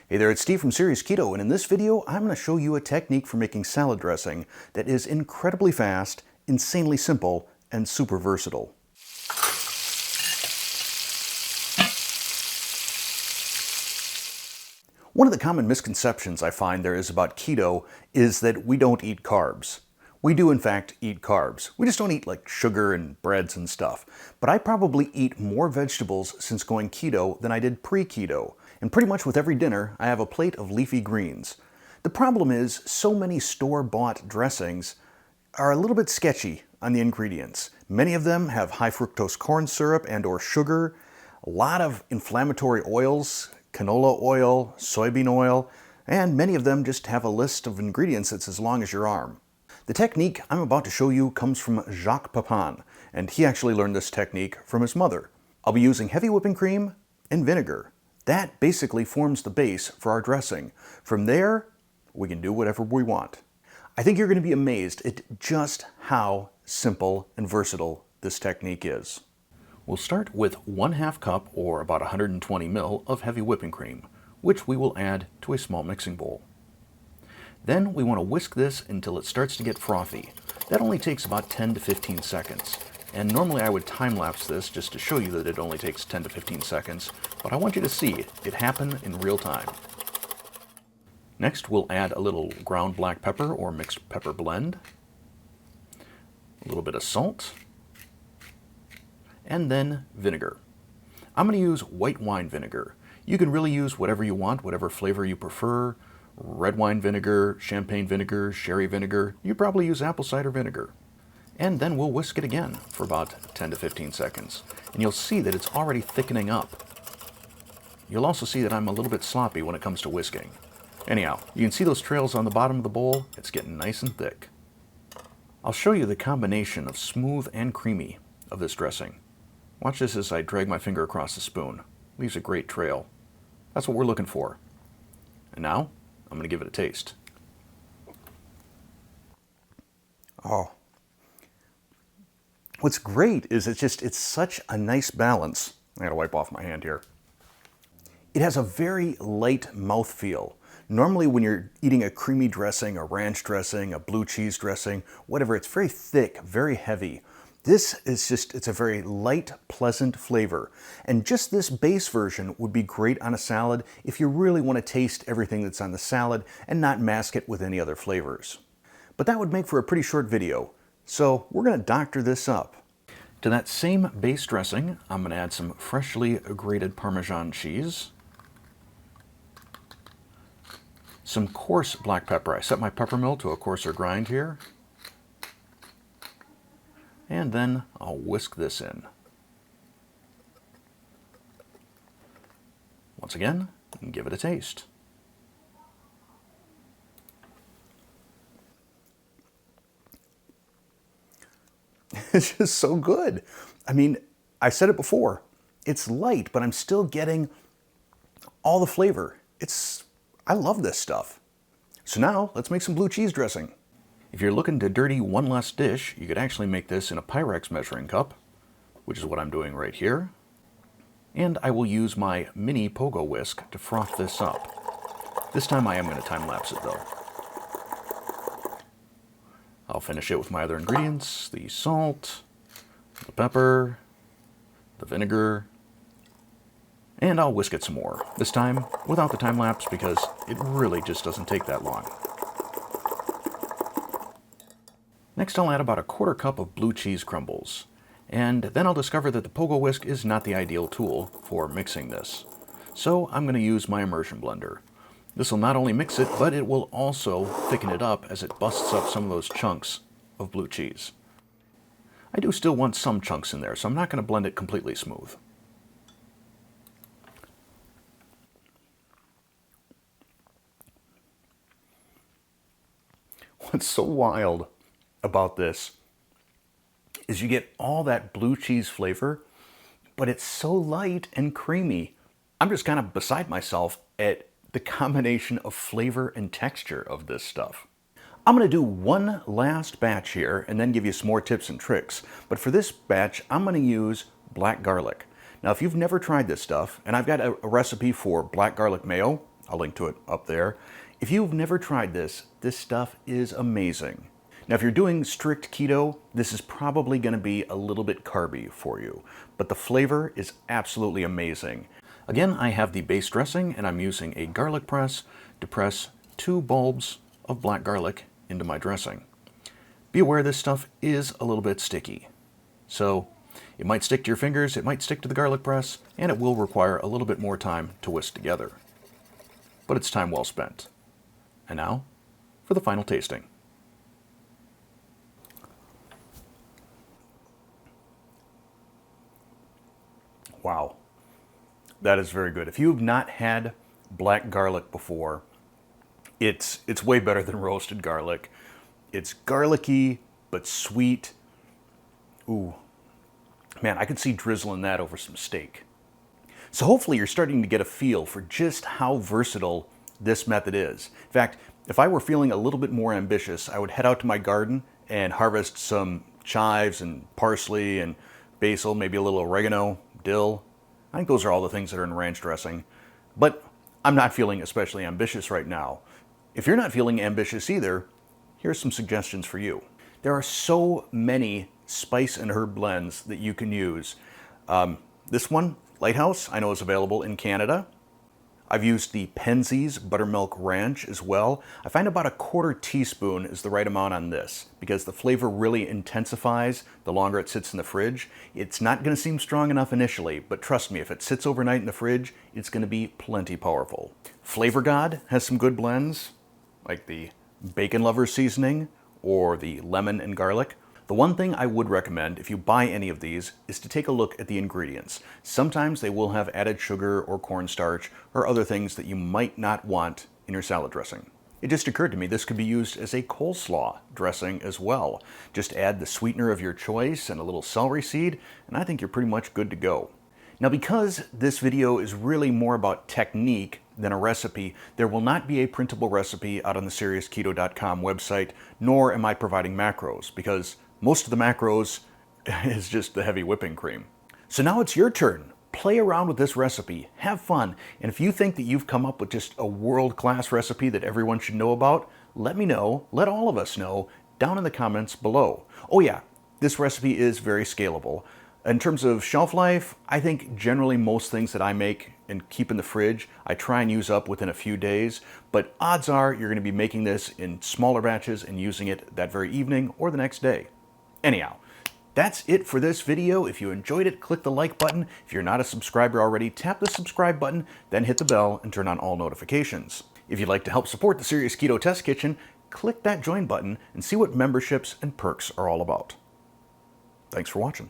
Hey there, it's Steve from Serious Keto, and in this video, I'm going to show you a technique for making salad dressing that is incredibly fast, insanely simple, and super versatile. One of the common misconceptions I find there is about keto is that we don't eat carbs. We do in fact eat carbs. We just don't eat like sugar and breads and stuff. But I probably eat more vegetables since going keto than I did pre-keto. And pretty much with every dinner, I have a plate of leafy greens. The problem is, so many store-bought dressings are a little bit sketchy on the ingredients. Many of them have high fructose corn syrup and or sugar, a lot of inflammatory oils, canola oil, soybean oil, and many of them just have a list of ingredients that's as long as your arm. The technique I'm about to show you comes from Jacques Pepin, and he actually learned this technique from his mother. I'll be using heavy whipping cream and vinegar. That basically forms the base for our dressing. From there, we can do whatever we want. I think you're going to be amazed at just how simple and versatile this technique is. We'll start with 1/2 cup, or about 120 ml, of heavy whipping cream, which we will add to a small mixing bowl. Then we want to whisk this until it starts to get frothy. That only takes about 10 to 15 seconds. And normally I would time-lapse this just to show you that it only takes 10 to 15 seconds, but I want you to see it happen in real time. Next, we'll add a little ground black pepper or mixed pepper blend, a little bit of salt, and then vinegar. I'm going to use white wine vinegar. You can really use whatever you want, whatever flavor you prefer. Red wine vinegar, champagne vinegar, sherry vinegar. You probably use apple cider vinegar. And then we'll whisk it again for about 10 to 15 seconds. And you'll see that it's already thickening up. You'll also see that I'm a little bit sloppy when it comes to whisking. Anyhow, you can see those trails on the bottom of the bowl. It's getting nice and thick. I'll show you the combination of smooth and creamy of this dressing. Watch this as I drag my finger across the spoon. Leaves a great trail. That's what we're looking for. And now, I'm going to give it a taste. Oh. What's great is it's such a nice balance. I gotta wipe off my hand here. It has a very light mouthfeel. Normally when you're eating a creamy dressing, a ranch dressing, a blue cheese dressing, whatever, it's very thick, very heavy. This is it's a very light, pleasant flavor. And just this base version would be great on a salad if you really want to taste everything that's on the salad and not mask it with any other flavors. But that would make for a pretty short video. So we're going to doctor this up. To that same base dressing, I'm going to add some freshly grated Parmesan cheese, some coarse black pepper. I set my pepper mill to a coarser grind here. And then I'll whisk this in. Once again, give it a taste. It's just so good. I mean, I said it before, it's light, but I'm still getting all the flavor. I love this stuff. So now, let's make some blue cheese dressing. If you're looking to dirty one less dish, you could actually make this in a Pyrex measuring cup, which is what I'm doing right here. And I will use my mini pogo whisk to froth this up. This time I am going to time-lapse it though. I'll finish it with my other ingredients, the salt, the pepper, the vinegar, and I'll whisk it some more. This time without the time lapse because it really just doesn't take that long. Next I'll add about 1/4 cup of blue cheese crumbles. And then I'll discover that the pogo whisk is not the ideal tool for mixing this. So I'm going to use my immersion blender. This will not only mix it, but it will also thicken it up as it busts up some of those chunks of blue cheese. I do still want some chunks in there, so I'm not going to blend it completely smooth. What's so wild about this is you get all that blue cheese flavor, but it's so light and creamy. I'm just kind of beside myself at the combination of flavor and texture of this stuff. I'm going to do one last batch here and then give you some more tips and tricks. But for this batch, I'm going to use black garlic. Now, if you've never tried this stuff, and I've got a recipe for black garlic mayo, I'll link to it up there. If you've never tried this, this stuff is amazing. Now, if you're doing strict keto, this is probably going to be a little bit carby for you, but the flavor is absolutely amazing. Again, I have the base dressing, and I'm using a garlic press to press 2 bulbs of black garlic into my dressing. Be aware this stuff is a little bit sticky. So it might stick to your fingers, it might stick to the garlic press, and it will require a little bit more time to whisk together. But it's time well spent. And now, for the final tasting. Wow, that is very good. If you've not had black garlic before, it's way better than roasted garlic. It's garlicky, but sweet. Ooh, man, I could see drizzling that over some steak. So hopefully you're starting to get a feel for just how versatile this method is. In fact, if I were feeling a little bit more ambitious, I would head out to my garden and harvest some chives and parsley and basil, maybe a little oregano, dill. I think those are all the things that are in ranch dressing. But I'm not feeling especially ambitious right now. If you're not feeling ambitious either, here's some suggestions for you. There are so many spice and herb blends that you can use. This one, Lighthouse, I know is available in Canada. I've used the Penzeys Buttermilk Ranch as well. I find about 1/4 teaspoon is the right amount on this because the flavor really intensifies the longer it sits in the fridge. It's not going to seem strong enough initially, but trust me, if it sits overnight in the fridge, it's going to be plenty powerful. Flavor God has some good blends, like the Bacon Lovers seasoning or the lemon and garlic. The one thing I would recommend if you buy any of these is to take a look at the ingredients. Sometimes they will have added sugar or cornstarch or other things that you might not want in your salad dressing. It just occurred to me this could be used as a coleslaw dressing as well. Just add the sweetener of your choice and a little celery seed, and I think you're pretty much good to go. Now, because this video is really more about technique than a recipe, there will not be a printable recipe out on the SeriousKeto.com website, nor am I providing macros, because most of the macros is just the heavy whipping cream. So now it's your turn. Play around with this recipe, have fun, and if you think that you've come up with just a world-class recipe that everyone should know about, let me know, let all of us know, down in the comments below. Oh yeah, this recipe is very scalable. In terms of shelf life, I think generally most things that I make and keep in the fridge, I try and use up within a few days, but odds are you're going to be making this in smaller batches and using it that very evening or the next day. Anyhow, that's it for this video. If you enjoyed it, click the like button. If you're not a subscriber already, tap the subscribe button, then hit the bell and turn on all notifications. If you'd like to help support the Serious Keto Test Kitchen, click that join button and see what memberships and perks are all about. Thanks for watching.